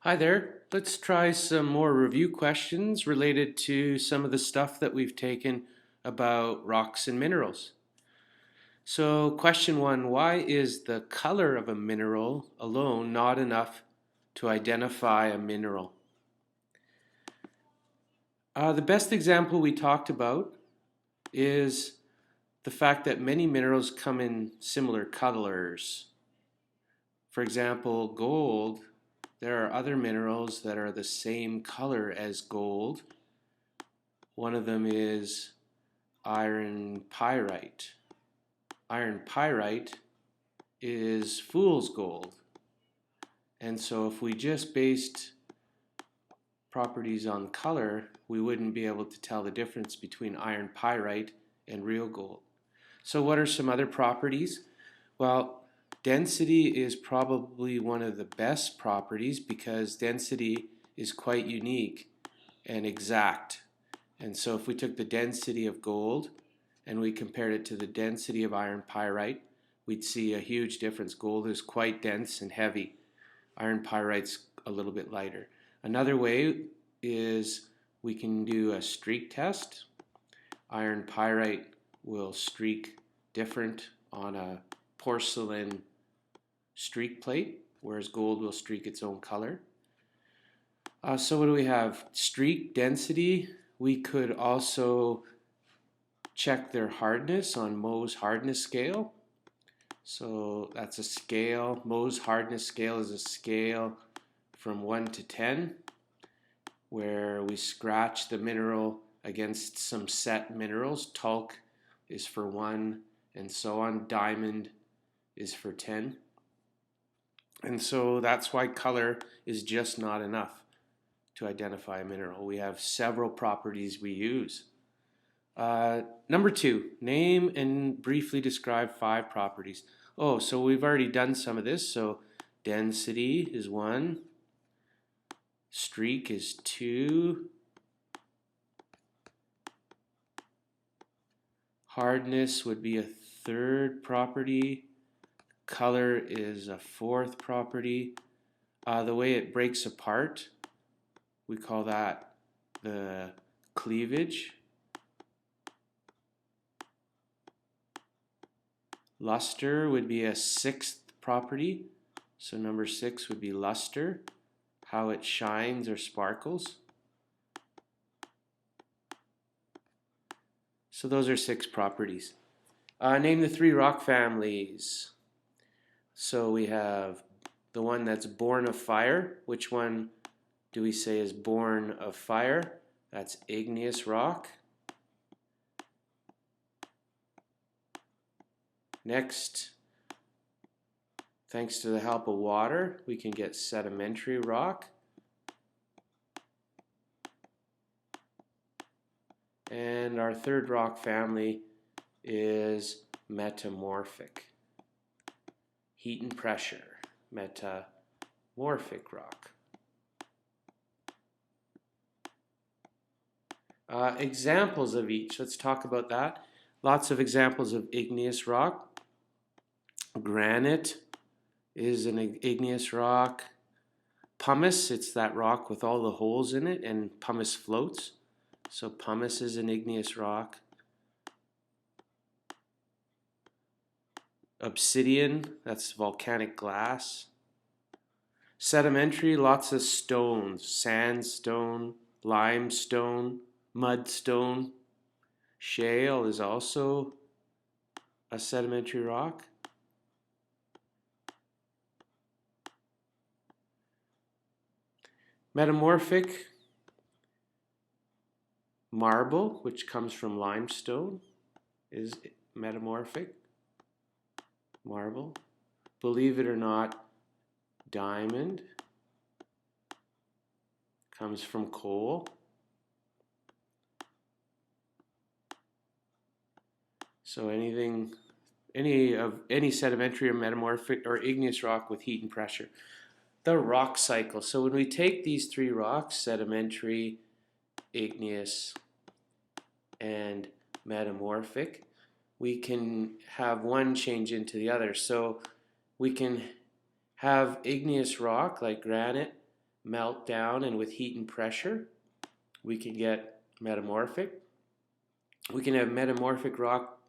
Hi there. Let's try some more review questions related to some of the stuff that we've taken about rocks and minerals. So, question one, why is the color of a mineral alone not enough to identify a mineral? The best example we talked about is the fact that many minerals come in similar colors. For example, gold, there are other minerals that are the same color as gold. One of them is iron pyrite. Iron pyrite is fool's gold. And so if we just based properties on color, we wouldn't be able to tell the difference between iron pyrite and real gold. So what are some other properties? Well, density is probably one of the best properties because density is quite unique and exact. And so if we took the density of gold and we compared it to the density of iron pyrite, we'd see a huge difference. Gold is quite dense and heavy. Iron pyrite's a little bit lighter. Another way is we can do a streak test. Iron pyrite will streak different on a porcelain streak plate, whereas gold will streak its own color. So what do we have? Streak density. We could also check their hardness on Mohs hardness scale. So that's a scale. Mohs hardness scale is a scale from 1 to 10 where we scratch the mineral against some set minerals. Talc is for 1 and so on. Diamond is for 10. And so that's why color is just not enough to identify a mineral. We have several properties we use. Number 2, name and briefly describe 5 properties. Oh, so we've already done some of this. So density is 1, streak is 2, hardness would be a 3rd property, color is a 4th property. The way it breaks apart, we call that the cleavage. Luster would be a 6th property. So number 6 would be luster, how it shines or sparkles. So those are 6 properties. Name the 3 rock families. So we have the one that's born of fire. Which one do we say is born of fire? That's igneous rock. Next, thanks to the help of water, we can get sedimentary rock. And our 3rd rock family is metamorphic. Heat and pressure, metamorphic rock. Examples of each, let's talk about that. Lots of examples of igneous rock. Granite is an igneous rock. Pumice, it's that rock with all the holes in it, and pumice floats. So pumice is an igneous rock. Obsidian, that's volcanic glass. Sedimentary, lots of stones. Sandstone, limestone, mudstone. Shale is also a sedimentary rock. Metamorphic, marble, which comes from limestone, is metamorphic. Marble. Believe it or not, diamond comes from coal. So any sedimentary or metamorphic or igneous rock with heat and pressure. The rock cycle. So when we take these 3 rocks, sedimentary, igneous, and metamorphic, we can have one change into the other. So we can have igneous rock like granite melt down, and with heat and pressure, we can get metamorphic. We can have metamorphic rock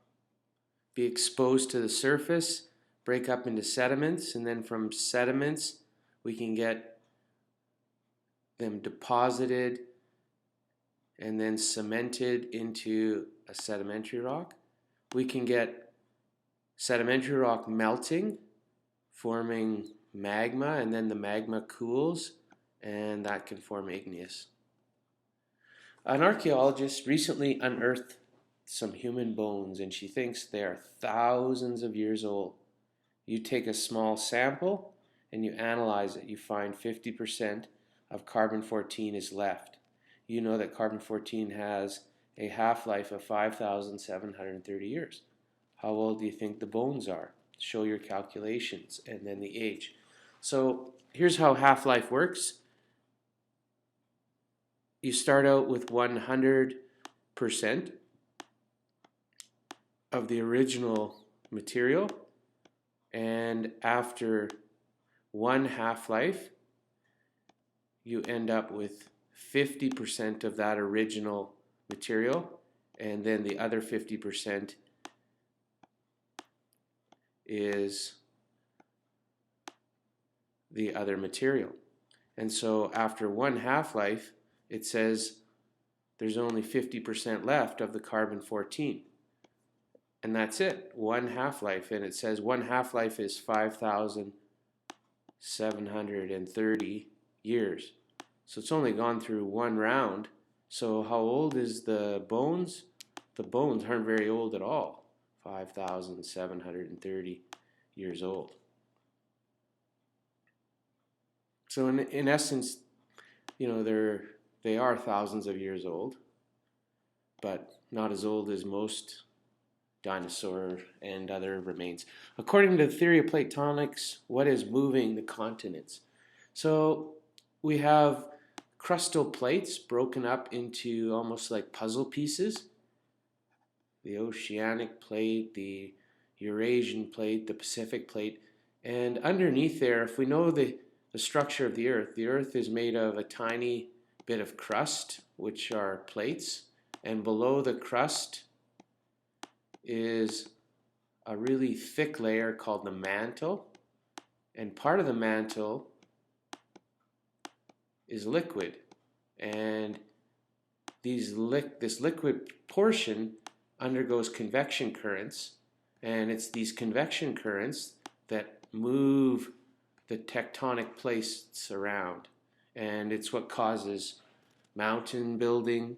be exposed to the surface, break up into sediments, and then from sediments, we can get them deposited and then cemented into a sedimentary rock. We can get sedimentary rock melting, forming magma, and then the magma cools, and that can form igneous. An archaeologist recently unearthed some human bones, and she thinks they are thousands of years old. You take a small sample and you analyze it, you find 50% of carbon-14 is left. You know that carbon-14 has a half-life of 5,730 years. How old do you think the bones are? Show your calculations and then the age. So here's how half-life works. You start out with 100% of the original material, and after one half-life, you end up with 50% of that original material, and then the other 50% is the other material. And so after one half-life, it says there's only 50% left of the carbon-14. And that's it, one half-life. And it says one half-life is 5,730 years. So it's only gone through one round. So how old is the bones? The bones aren't very old at all. 5,730 years old. So in essence, you know, they are thousands of years old, but not as old as most dinosaur and other remains. According to the theory of plate tectonics, what is moving the continents? So we have crustal plates broken up into almost like puzzle pieces. The oceanic plate, the Eurasian plate, the Pacific plate. And underneath there, if we know the structure of the Earth is made of a tiny bit of crust, which are plates. And below the crust is a really thick layer called the mantle. And part of the mantle is liquid. And this liquid portion undergoes convection currents, and it's these convection currents that move the tectonic plates around, and it's what causes mountain building,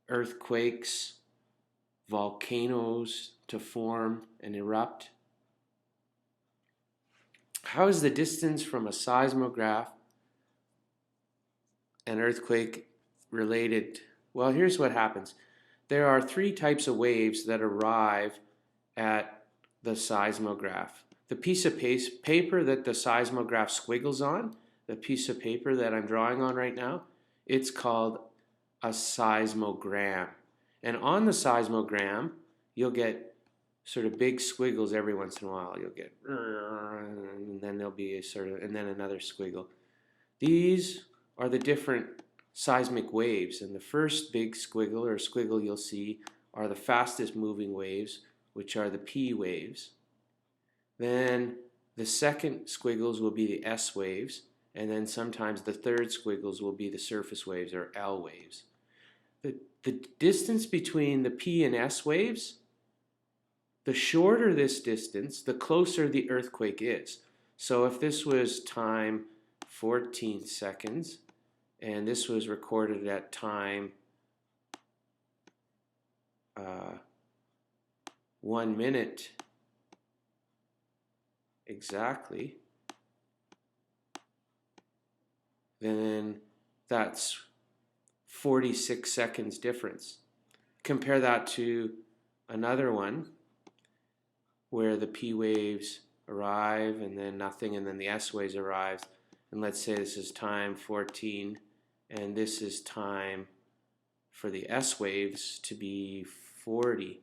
earthquakes, volcanoes to form and erupt. How is the distance from a seismograph and earthquake related? Well, here's what happens. There are three types of waves that arrive at the seismograph. The piece of paper that the seismograph squiggles on, the piece of paper that I'm drawing on right now, it's called a seismogram. And on the seismogram, you'll get sort of big squiggles every once in a while. You'll get, and then there'll be a sort of, and then another squiggle. These are the different seismic waves, and the first big squiggle or squiggle you'll see are the fastest moving waves, which are the P waves. Then the second squiggles will be the S waves, and then sometimes the third squiggles will be the surface waves or L waves. The distance between the P and S waves, the shorter this distance, the closer the earthquake is. So if this was time 14 seconds, and this was recorded at time 1 minute exactly, then that's 46 seconds difference. Compare that to another one where the P waves arrive and then nothing, and then the S waves arrive, and let's say this is time 14 and this is time for the S waves to be 40.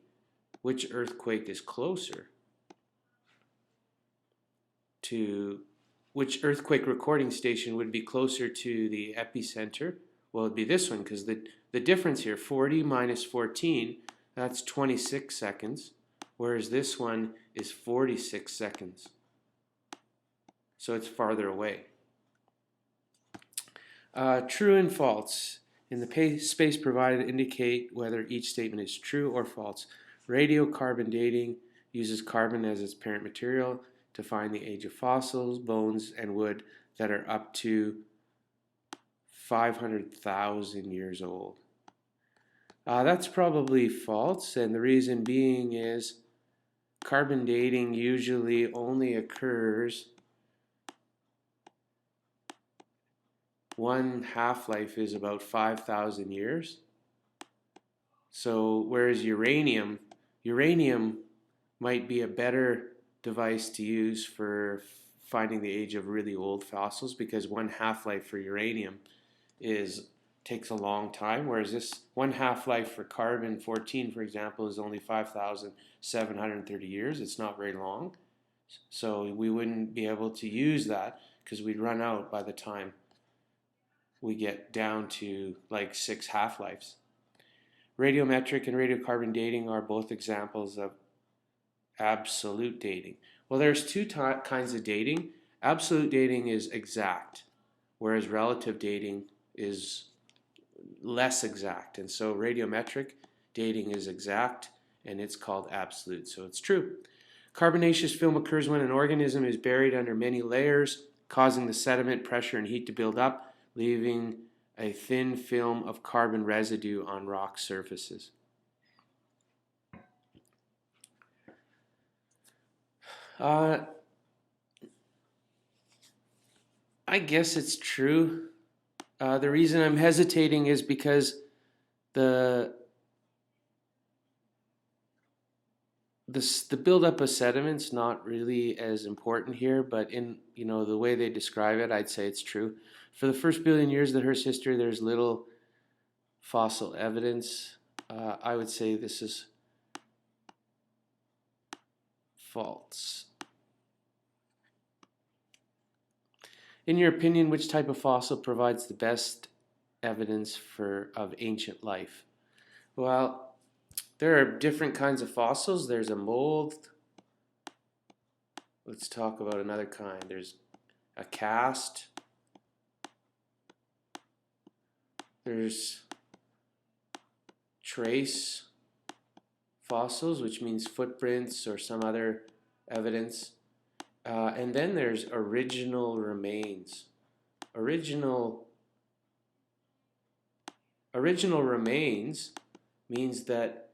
Which earthquake is closer to which earthquake recording station would be closer to the epicenter? Well, it'd be this one, because the difference here, 40 minus 14, that's 26 seconds, whereas this one is 46 seconds. So it's farther away. True and false. In the space provided, indicate whether each statement is true or false. Radiocarbon dating uses carbon as its parent material to find the age of fossils, bones, and wood that are up to 500,000 years old. That's probably false, and the reason being is carbon dating usually only occurs, one half-life is about 5,000 years. So whereas uranium might be a better device to use for finding the age of really old fossils, because one half-life for uranium takes a long time, whereas this one half-life for carbon-14, for example, is only 5,730 years. It's not very long. So we wouldn't be able to use that because we'd run out by the time we get down to like 6 half-lives. Radiometric and radiocarbon dating are both examples of absolute dating. Well, there's two kinds of dating. Absolute dating is exact, whereas relative dating is less exact. And so radiometric dating is exact, and it's called absolute, so it's true. Carbonaceous film occurs when an organism is buried under many layers, causing the sediment, pressure, and heat to build up, leaving a thin film of carbon residue on rock surfaces. I guess it's true. The reason I'm hesitating is because the buildup of sediment's not really as important here, but in the way they describe it, I'd say it's true. For the first billion years of the Earth's history, there's little fossil evidence. I would say this is false. In your opinion, which type of fossil provides the best evidence of ancient life? Well, there are different kinds of fossils. There's a mold. Let's talk about another kind. There's a cast. There's trace fossils, which means footprints or some other evidence. And then there's original remains. Original remains means that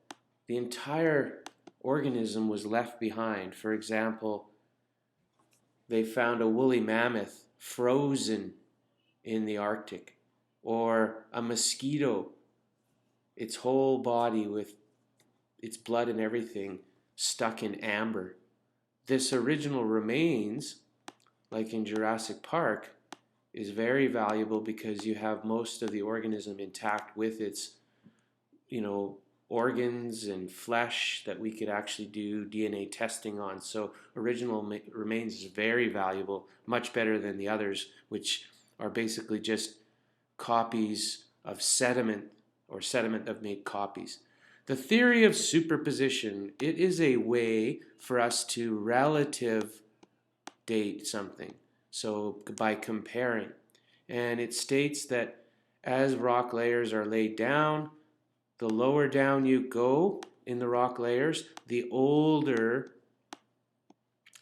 the entire organism was left behind. For example, they found a woolly mammoth frozen in the Arctic, or a mosquito, its whole body with its blood and everything stuck in amber. This original remains, like in Jurassic Park, is very valuable because you have most of the organism intact with its, organs and flesh that we could actually do DNA testing on. So original remains is very valuable, much better than the others, which are basically just copies of sediment or sediment of made copies. The theory of superposition, it is a way for us to relative date something, so by comparing. And it states that as rock layers are laid down, the lower down you go in the rock layers, the older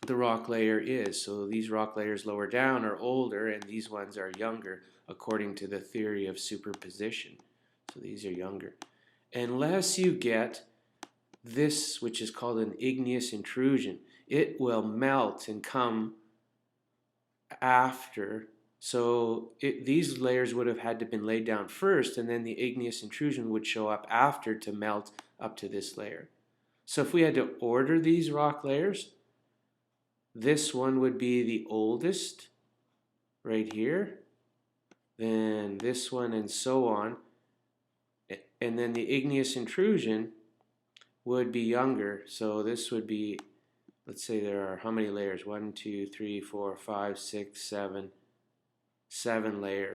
the rock layer is. So these rock layers lower down are older, and these ones are younger, according to the theory of superposition. So these are younger. Unless you get this, which is called an igneous intrusion, it will melt and come after. So these layers would have had to been laid down first, and then the igneous intrusion would show up after to melt up to this layer. So if we had to order these rock layers, this one would be the oldest right here, then this one, and so on. And then the igneous intrusion would be younger. So this would be let's say there are how many layers? 1, 2, 3, 4, 5, 6, 7, 7 layers.